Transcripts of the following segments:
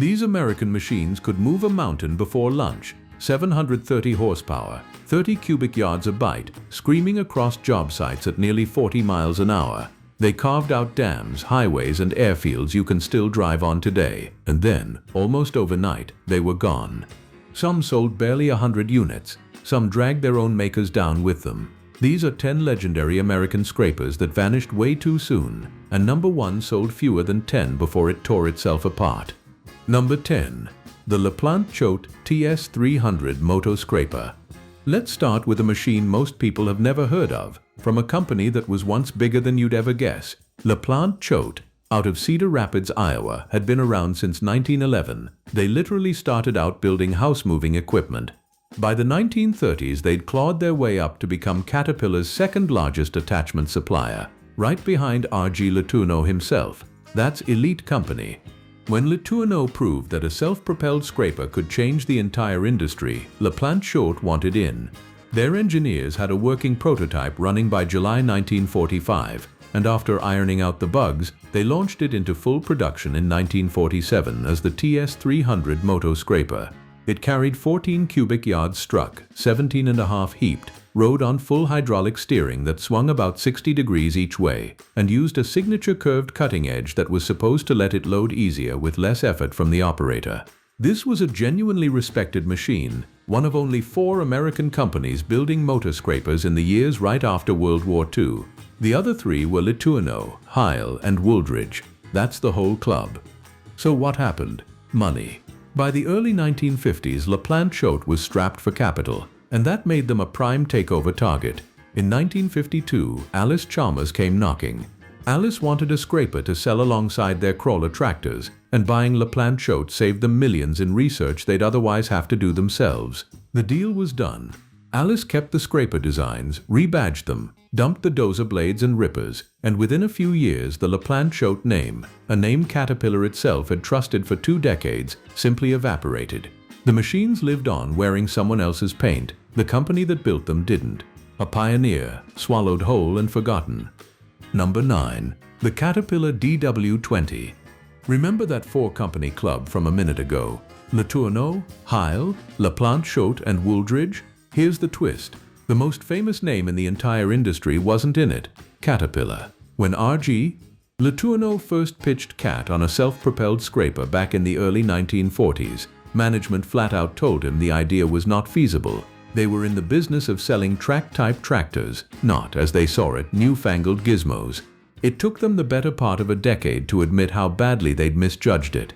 These American machines could move a mountain before lunch, 730 horsepower, 30 cubic yards a bite, screaming across job sites at nearly 40 miles an hour. They carved out dams, highways, and airfields you can still drive on today. And then, almost overnight, they were gone. Some sold barely 100 units. Some dragged their own makers down with them. These are 10 legendary American scrapers that vanished way too soon, and number 1 sold fewer than 10 before it tore itself apart. Number 10. The LaPlant-Choate TS300 Moto Scraper. Let's start with a machine most people have never heard of, from a company that was once bigger than you'd ever guess. LaPlant-Choate, out of Cedar Rapids, Iowa, had been around since 1911. They literally started out building house-moving equipment. By the 1930s, they'd clawed their way up to become Caterpillar's second-largest attachment supplier, right behind R.G. LeTourneau himself. That's elite company. When LeTourneau proved that a self-propelled scraper could change the entire industry, LaPlant-Choate wanted in. Their engineers had a working prototype running by July 1945, and after ironing out the bugs, they launched it into full production in 1947 as the TS300 Moto Scraper. It carried 14 cubic yards struck, 17.5 heaped, rode on full hydraulic steering that swung about 60 degrees each way, and used a signature curved cutting edge that was supposed to let it load easier with less effort from the operator. This was a genuinely respected machine, one of only 4 American companies building motor scrapers in the years right after World War II. The other 3 were LeTourneau, Heil, and Wooldridge. That's the whole club. So what happened? Money. By the early 1950s, LaPlant-Choate was strapped for capital, and that made them a prime takeover target. In 1952, Allis-Chalmers came knocking. Allis wanted a scraper to sell alongside their crawler tractors, and buying LaPlant-Choate saved them millions in research they'd otherwise have to do themselves. The deal was done. Allis kept the scraper designs, rebadged them, dumped the dozer blades and rippers, and within a few years the LaPlant-Choate name, a name Caterpillar itself had trusted for 2 decades, simply evaporated. The machines lived on wearing someone else's paint. The company that built them didn't. A pioneer, swallowed whole and forgotten. Number 9. The Caterpillar DW20. Remember that 4-company club from a minute ago? LeTourneau, Heil, LaPlant-Choate, and Wooldridge? Here's the twist. The most famous name in the entire industry wasn't in it: Caterpillar. When R.G. LeTourneau first pitched Cat on a self-propelled scraper back in the early 1940s, management flat out told him the idea was not feasible. They were in the business of selling track-type tractors, not, as they saw it, newfangled gizmos. It took them the better part of a decade to admit how badly they'd misjudged it.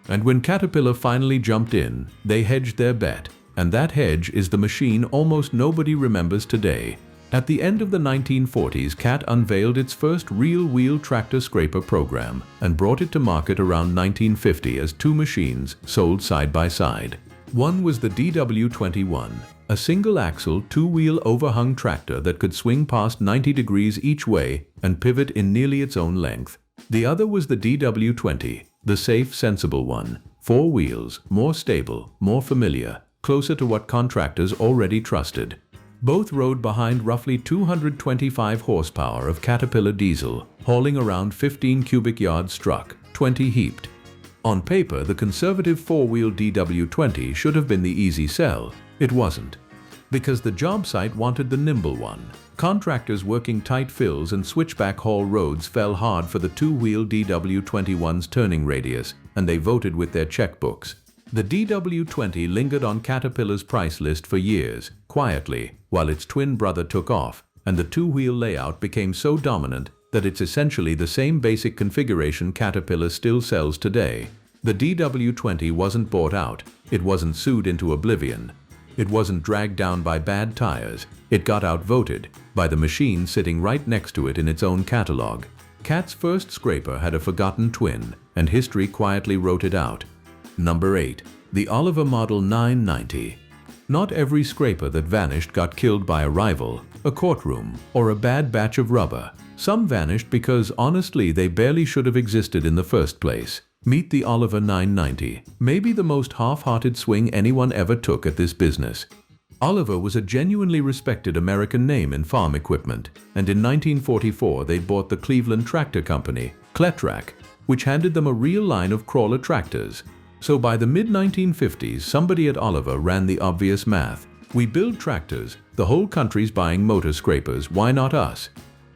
And when Caterpillar finally jumped in, they hedged their bet. And that hedge is the machine almost nobody remembers today. At the end of the 1940s, Cat unveiled its first real-wheel tractor scraper program and brought it to market around 1950 as 2 machines sold side by side. One was the DW21, a single-axle, 2-wheel overhung tractor that could swing past 90 degrees each way and pivot in nearly its own length. The other was the DW20, the safe, sensible one. 4 wheels, more stable, more familiar, closer to what contractors already trusted. Both rode behind roughly 225 horsepower of Caterpillar diesel, hauling around 15 cubic yards struck, 20 heaped. On paper, the conservative 4-wheel DW20 should have been the easy sell. It wasn't. Because the job site wanted the nimble one. Contractors working tight fills and switchback haul roads fell hard for the 2-wheel DW21's turning radius, and they voted with their checkbooks. The DW20 lingered on Caterpillar's price list for years, quietly, while its twin brother took off, and the 2-wheel layout became so dominant that it's essentially the same basic configuration Caterpillar still sells today. The DW20 wasn't bought out, it wasn't sued into oblivion, it wasn't dragged down by bad tires, it got outvoted by the machine sitting right next to it in its own catalog. Cat's first scraper had a forgotten twin, and history quietly wrote it out. Number 8. The Oliver Model 990. Not every scraper that vanished got killed by a rival, a courtroom, or a bad batch of rubber. Some vanished because, honestly, they barely should have existed in the first place. Meet the Oliver 990, maybe the most half-hearted swing anyone ever took at this business. Oliver was a genuinely respected American name in farm equipment, and in 1944 they bought the Cleveland Tractor Company, CleTrac, which handed them a real line of crawler tractors. So by the mid-1950s, somebody at Oliver ran the obvious math. We build tractors, the whole country's buying motor scrapers, why not us?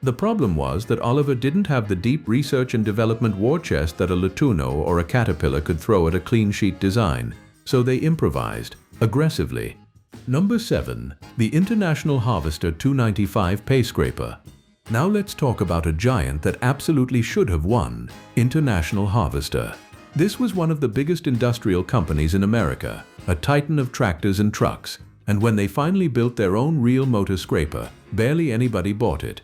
The problem was that Oliver didn't have the deep research and development war chest that a LeTourneau or a Caterpillar could throw at a clean sheet design, so they improvised, aggressively. Number 7. The International Harvester 295 Pay Scraper. Now let's talk about a giant that absolutely should have won, International Harvester. This was one of the biggest industrial companies in America, a titan of tractors and trucks, and when they finally built their own real motor scraper, barely anybody bought it.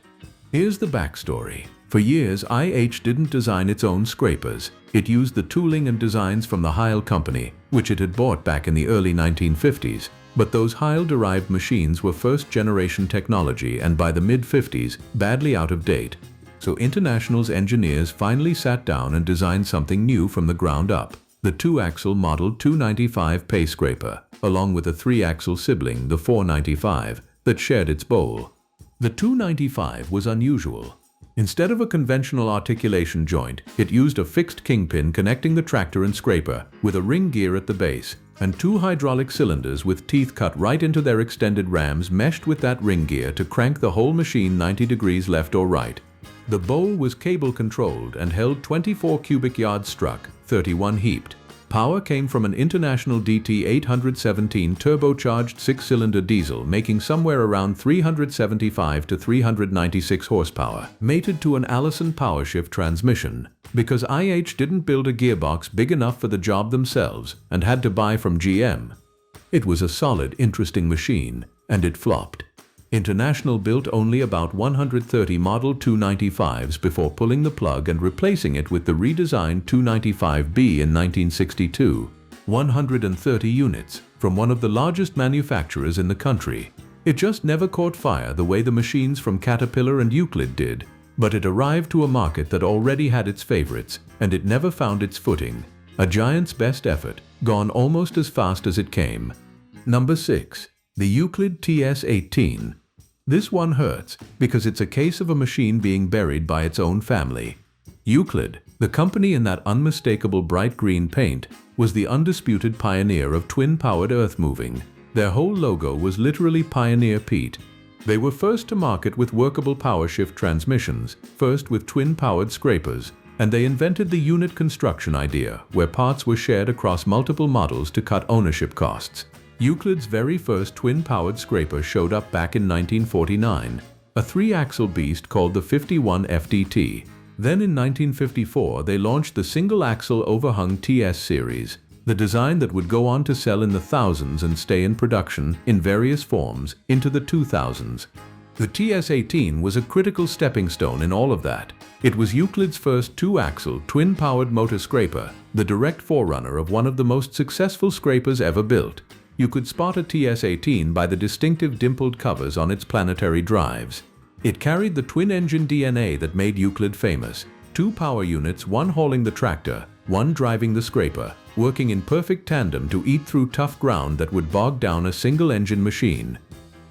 Here's the backstory. For years, IH didn't design its own scrapers. It used the tooling and designs from the Heil company, which it had bought back in the early 1950s. But those Heil-derived machines were first-generation technology and by the mid-50s, badly out of date. So International's engineers finally sat down and designed something new from the ground up, the 2-axle Model 295 Pay Scraper, along with a 3-axle sibling, the 495, that shared its bowl. The 295 was unusual. Instead of a conventional articulation joint, it used a fixed kingpin connecting the tractor and scraper, with a ring gear at the base, and 2 hydraulic cylinders with teeth cut right into their extended rams meshed with that ring gear to crank the whole machine 90 degrees left or right. The bowl was cable-controlled and held 24 cubic yards struck, 31 heaped. Power came from an International DT817 turbocharged 6-cylinder diesel making somewhere around 375 to 396 horsepower, mated to an Allison PowerShift transmission. Because IH didn't build a gearbox big enough for the job themselves and had to buy from GM. It was a solid, interesting machine, and it flopped. International built only about 130 Model 295s before pulling the plug and replacing it with the redesigned 295B in 1962, 130 units, from one of the largest manufacturers in the country. It just never caught fire the way the machines from Caterpillar and Euclid did, but it arrived to a market that already had its favorites, and it never found its footing. A giant's best effort, gone almost as fast as it came. Number 6. The Euclid TS18. This one hurts because it's a case of a machine being buried by its own family. Euclid, the company in that unmistakable bright green paint, was the undisputed pioneer of twin-powered earth-moving. Their whole logo was literally Pioneer Pete. They were first to market with workable PowerShift transmissions, first with twin-powered scrapers, and they invented the unit construction idea, where parts were shared across multiple models to cut ownership costs. Euclid's very first twin-powered scraper showed up back in 1949, a 3-axle beast called the 51 FDT. Then in 1954 they launched the single-axle overhung TS series, the design that would go on to sell in the thousands and stay in production, in various forms, into the 2000s. The TS18 was a critical stepping stone in all of that. It was Euclid's first 2-axle, twin-powered motor scraper, the direct forerunner of one of the most successful scrapers ever built. You could spot a TS18 by the distinctive dimpled covers on its planetary drives. It carried the twin-engine DNA that made Euclid famous. 2 power units, one hauling the tractor, one driving the scraper, working in perfect tandem to eat through tough ground that would bog down a single-engine machine.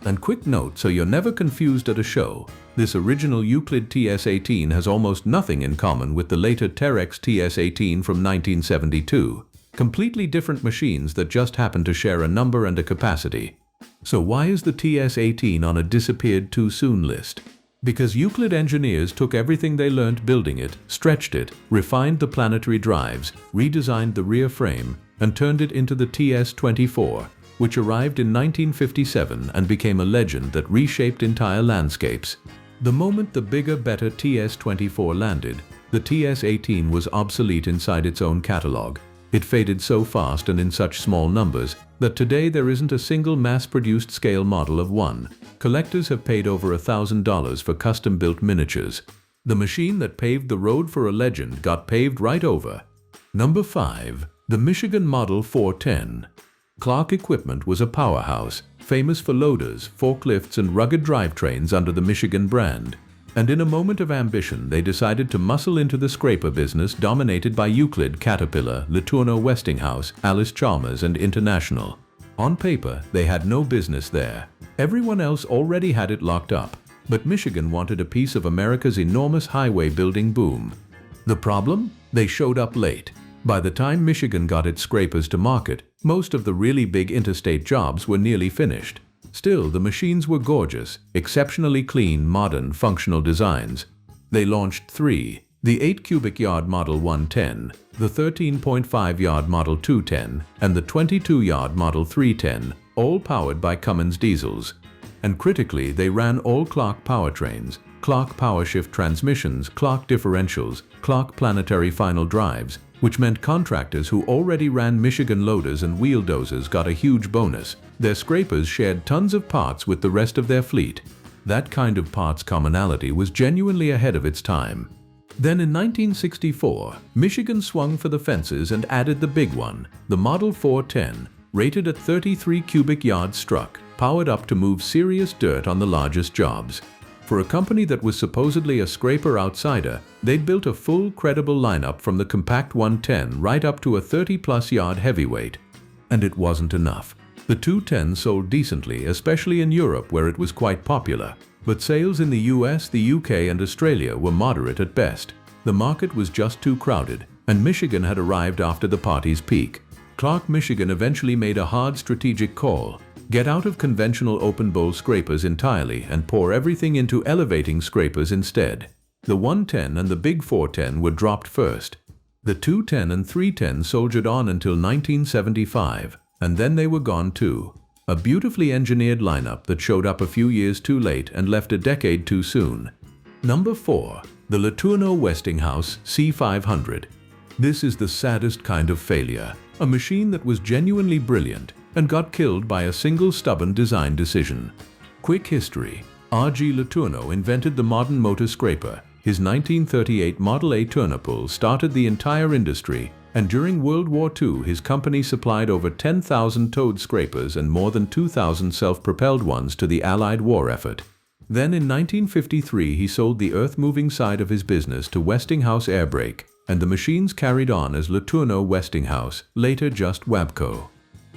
And quick note so you're never confused at a show, this original Euclid TS18 has almost nothing in common with the later Terex TS18 from 1972. Completely different machines that just happen to share a number and a capacity. So why is the TS18 on a disappeared too soon list? Because Euclid engineers took everything they learned building it, stretched it, refined the planetary drives, redesigned the rear frame, and turned it into the TS24, which arrived in 1957 and became a legend that reshaped entire landscapes. The moment the bigger, better TS24 landed, the TS18 was obsolete inside its own catalog. It faded so fast and in such small numbers that today there isn't a single mass-produced scale model of one. Collectors have paid over $1,000 for custom-built miniatures. The machine that paved the road for a legend got paved right over. Number 5. The Michigan Model 410. Clark Equipment was a powerhouse, famous for loaders, forklifts, and rugged drivetrains under the Michigan brand. And in a moment of ambition, they decided to muscle into the scraper business dominated by Euclid, Caterpillar, LeTourneau-Westinghouse, Allis-Chalmers, and International. On paper, they had no business there. Everyone else already had it locked up. But Michigan wanted a piece of America's enormous highway building boom. The problem? They showed up late. By the time Michigan got its scrapers to market, most of the really big interstate jobs were nearly finished. Still, the machines were gorgeous, exceptionally clean, modern, functional designs. They launched three: the 8 cubic yard Model 110, the 13.5 yard Model 210, and the 22 yard Model 310, all powered by Cummins diesels. And critically, they ran all Clark powertrains, Clark powershift transmissions, Clark differentials, Clark planetary final drives, which meant contractors who already ran Michigan loaders and wheel dozers got a huge bonus. Their scrapers shared tons of parts with the rest of their fleet. That kind of parts commonality was genuinely ahead of its time. Then in 1964, Michigan swung for the fences and added the big one, the Model 410, rated at 33 cubic yards struck, powered up to move serious dirt on the largest jobs. For a company that was supposedly a scraper outsider, they'd built a full, credible lineup from the compact 110 right up to a 30-plus yard heavyweight. And it wasn't enough. The 210 sold decently, especially in Europe where it was quite popular. But sales in the US, the UK, and Australia were moderate at best. The market was just too crowded, and Michigan had arrived after the party's peak. Clark, Michigan eventually made a hard strategic call. Get out of conventional open bowl scrapers entirely and pour everything into elevating scrapers instead. The 110 and the big 410 were dropped first. The 210 and 310 soldiered on until 1975, and then they were gone too. A beautifully engineered lineup that showed up a few years too late and left a decade too soon. Number 4. The LeTourneau-Westinghouse C500. This is the saddest kind of failure. A machine that was genuinely brilliant and got killed by a single stubborn design decision. Quick history. R.G. LeTourneau invented the modern motor scraper. His 1938 Model A Tournepull started the entire industry, and during World War II his company supplied over 10,000 towed scrapers and more than 2,000 self-propelled ones to the Allied war effort. Then in 1953 he sold the earth-moving side of his business to Westinghouse Airbrake, and the machines carried on as LeTourneau-Westinghouse, later just WABCO.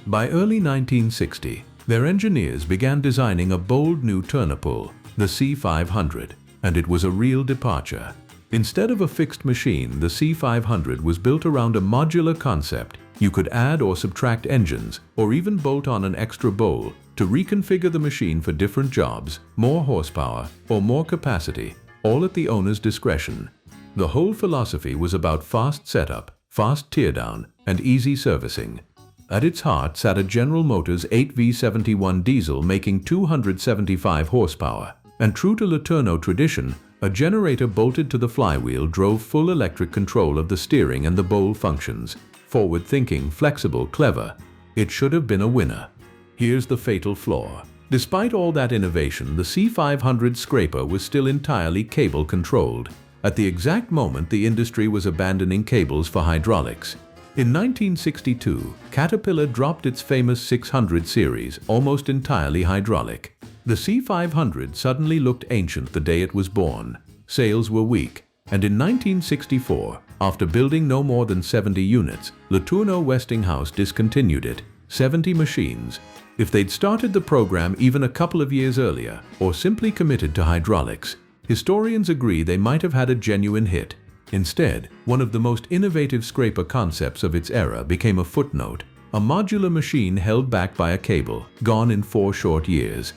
By early 1960, their engineers began designing a bold new Tournepull, the C500, and it was a real departure. Instead of a fixed machine, the C500 was built around a modular concept. You could add or subtract engines, or even bolt on an extra bowl to reconfigure the machine for different jobs, more horsepower, or more capacity, all at the owner's discretion. The whole philosophy was about fast setup, fast teardown, and easy servicing. At its heart sat a General Motors 8V71 diesel making 275 horsepower, and true to LeTourneau tradition, a generator bolted to the flywheel drove full electric control of the steering and the bowl functions. Forward-thinking, flexible, clever. It should have been a winner. Here's the fatal flaw. Despite all that innovation, the C500 scraper was still entirely cable-controlled. At the exact moment the industry was abandoning cables for hydraulics. In 1962, Caterpillar dropped its famous 600 series, almost entirely hydraulic. The C500 suddenly looked ancient the day it was born. Sales were weak, and in 1964, after building no more than 70 units, LeTourneau-Westinghouse discontinued it. 70 machines. If they'd started the program even a couple of years earlier, or simply committed to hydraulics, historians agree they might have had a genuine hit. Instead, one of the most innovative scraper concepts of its era became a footnote, a modular machine held back by a cable, gone in 4 short years.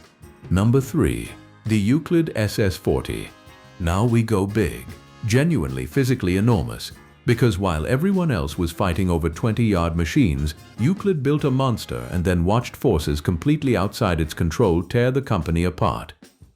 Number 3. The Euclid SS40. Now we go big, genuinely physically enormous, because while everyone else was fighting over 20-yard machines, Euclid built a monster and then watched forces completely outside its control tear the company apart.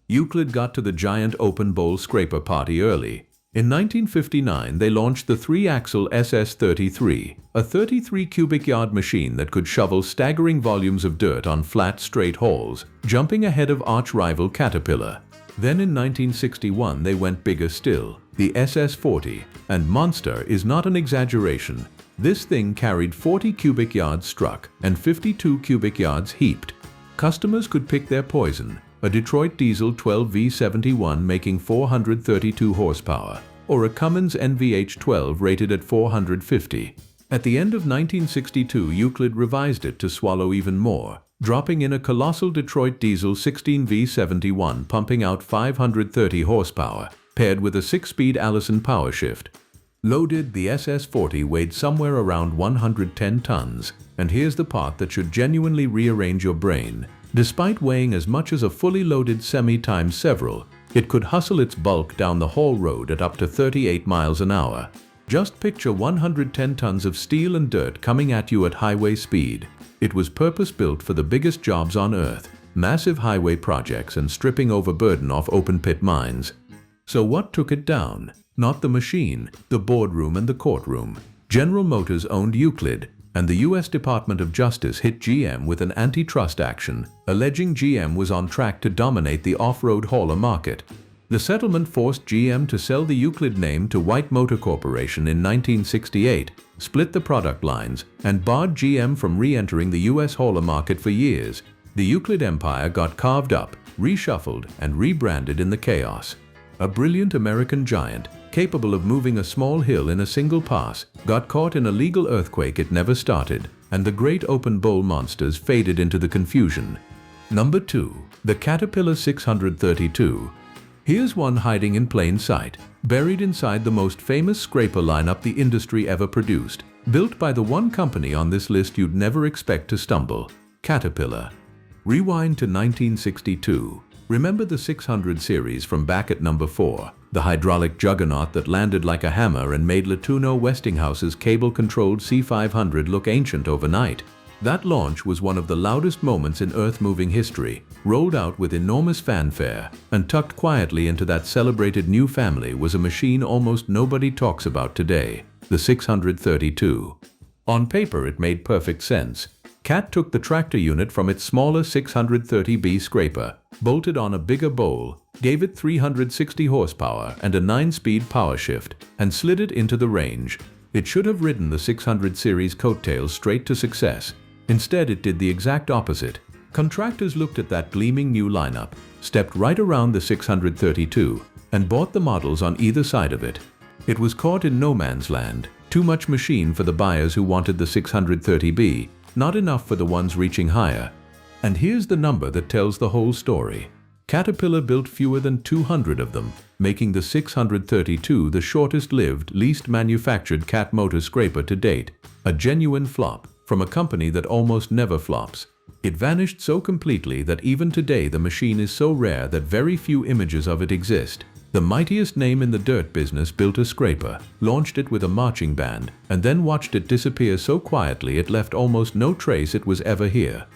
Euclid got to the giant open bowl scraper party early. In 1959, they launched the 3-axle SS33, a 33 cubic yard machine that could shovel staggering volumes of dirt on flat, straight hauls, jumping ahead of arch-rival Caterpillar. Then in 1961, they went bigger still, the SS40, and monster is not an exaggeration. This thing carried 40 cubic yards struck and 52 cubic yards heaped. Customers could pick their poison. A Detroit diesel 12V71 making 432 horsepower, or a Cummins NVH12 rated at 450. At the end of 1962, Euclid revised it to swallow even more, dropping in a colossal Detroit diesel 16V71 pumping out 530 horsepower, paired with a 6-speed Allison power shift. Loaded, the SS40 weighed somewhere around 110 tons, and here's the part that should genuinely rearrange your brain. Despite weighing as much as a fully loaded semi times several, it could hustle its bulk down the haul road at up to 38 miles an hour. Just picture 110 tons of steel and dirt coming at you at highway speed. It was purpose-built for the biggest jobs on Earth, massive highway projects and stripping overburden off open-pit mines. So what took it down? Not the machine, the boardroom and the courtroom. General Motors owned Euclid, and the US Department of Justice hit GM with an antitrust action, alleging GM was on track to dominate the off-road hauler market. The settlement forced GM to sell the Euclid name to White Motor Corporation in 1968, split the product lines, and barred GM from re-entering the US hauler market for years. The Euclid empire got carved up, reshuffled, and rebranded in the chaos. A brilliant American giant, capable of moving a small hill in a single pass, got caught in a legal earthquake it never started, and the great open bowl monsters faded into the confusion. Number 2. The Caterpillar 632. Here's one hiding in plain sight, buried inside the most famous scraper lineup the industry ever produced, built by the one company on this list you'd never expect to stumble: Caterpillar. Rewind to 1962. Remember the 600 series from back at number 4, the hydraulic juggernaut that landed like a hammer and made LeTourneau-Westinghouse's cable-controlled C500 look ancient overnight? That launch was one of the loudest moments in earth-moving history, rolled out with enormous fanfare, and tucked quietly into that celebrated new family was a machine almost nobody talks about today, the 632. On paper it made perfect sense. Cat took the tractor unit from its smaller 630B scraper, bolted on a bigger bowl, gave it 360 horsepower and a 9-speed power shift, and slid it into the range. It should have ridden the 600 series coattails straight to success. Instead, it did the exact opposite. Contractors looked at that gleaming new lineup, stepped right around the 632, and bought the models on either side of it. It was caught in no man's land, too much machine for the buyers who wanted the 630B, not enough for the ones reaching higher. And here's the number that tells the whole story. Caterpillar built fewer than 200 of them, making the 632 the shortest-lived, least manufactured Cat motor scraper to date, a genuine flop from a company that almost never flops. It vanished so completely that even today the machine is so rare that very few images of it exist. The mightiest name in the dirt business built a scraper, launched it with a marching band, and then watched it disappear so quietly it left almost no trace it was ever here.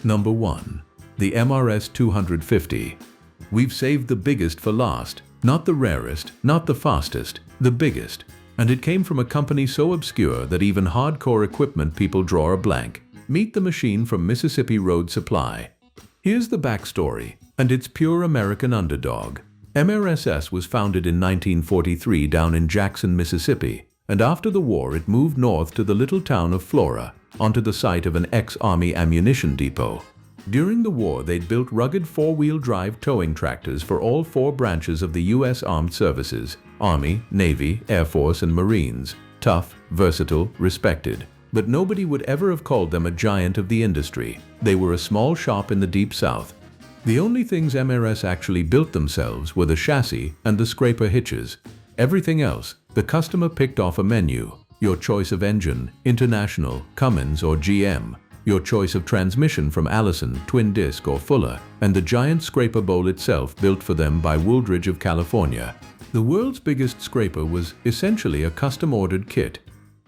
Number 1. The MRS 250. We've saved the biggest for last. Not the rarest, not the fastest, the biggest. And it came from a company so obscure that even hardcore equipment people draw a blank. Meet the machine from Mississippi Road Supply. Here's the backstory, and it's pure American underdog. MRSS was founded in 1943 down in Jackson, Mississippi, and after the war it moved north to the little town of Flora, onto the site of an ex-Army ammunition depot. During the war they'd built rugged four-wheel drive towing tractors for all 4 branches of the U.S. Armed Services: Army, Navy, Air Force, and Marines. Tough, versatile, respected. But nobody would ever have called them a giant of the industry. They were a small shop in the Deep South. The only things MRS actually built themselves were the chassis and the scraper hitches. Everything else, the customer picked off a menu. Your choice of engine, International, Cummins, or GM. Your choice of transmission from Allison, Twin Disc, or Fuller, and the giant scraper bowl itself built for them by Wooldridge of California. The world's biggest scraper was essentially a custom-ordered kit.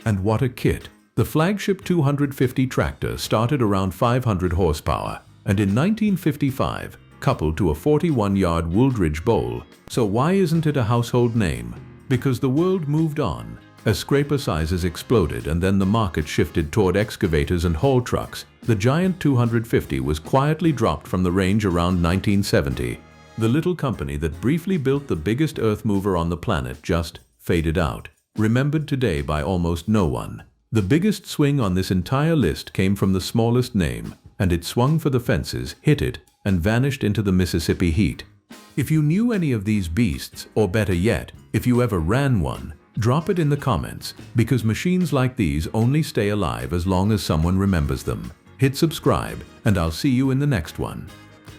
And what a kit! The flagship 250 tractor started around 500 horsepower, and in 1955, coupled to a 41-yard Wooldridge bowl. So why isn't it a household name? Because the world moved on. As scraper sizes exploded and then the market shifted toward excavators and haul trucks, the giant 250 was quietly dropped from the range around 1970. The little company that briefly built the biggest earth mover on the planet just faded out, remembered today by almost no one. The biggest swing on this entire list came from the smallest name, and it swung for the fences, hit it, and vanished into the Mississippi heat. If you knew any of these beasts, or better yet, if you ever ran one, drop it in the comments, because machines like these only stay alive as long as someone remembers them. Hit subscribe, and I'll see you in the next one.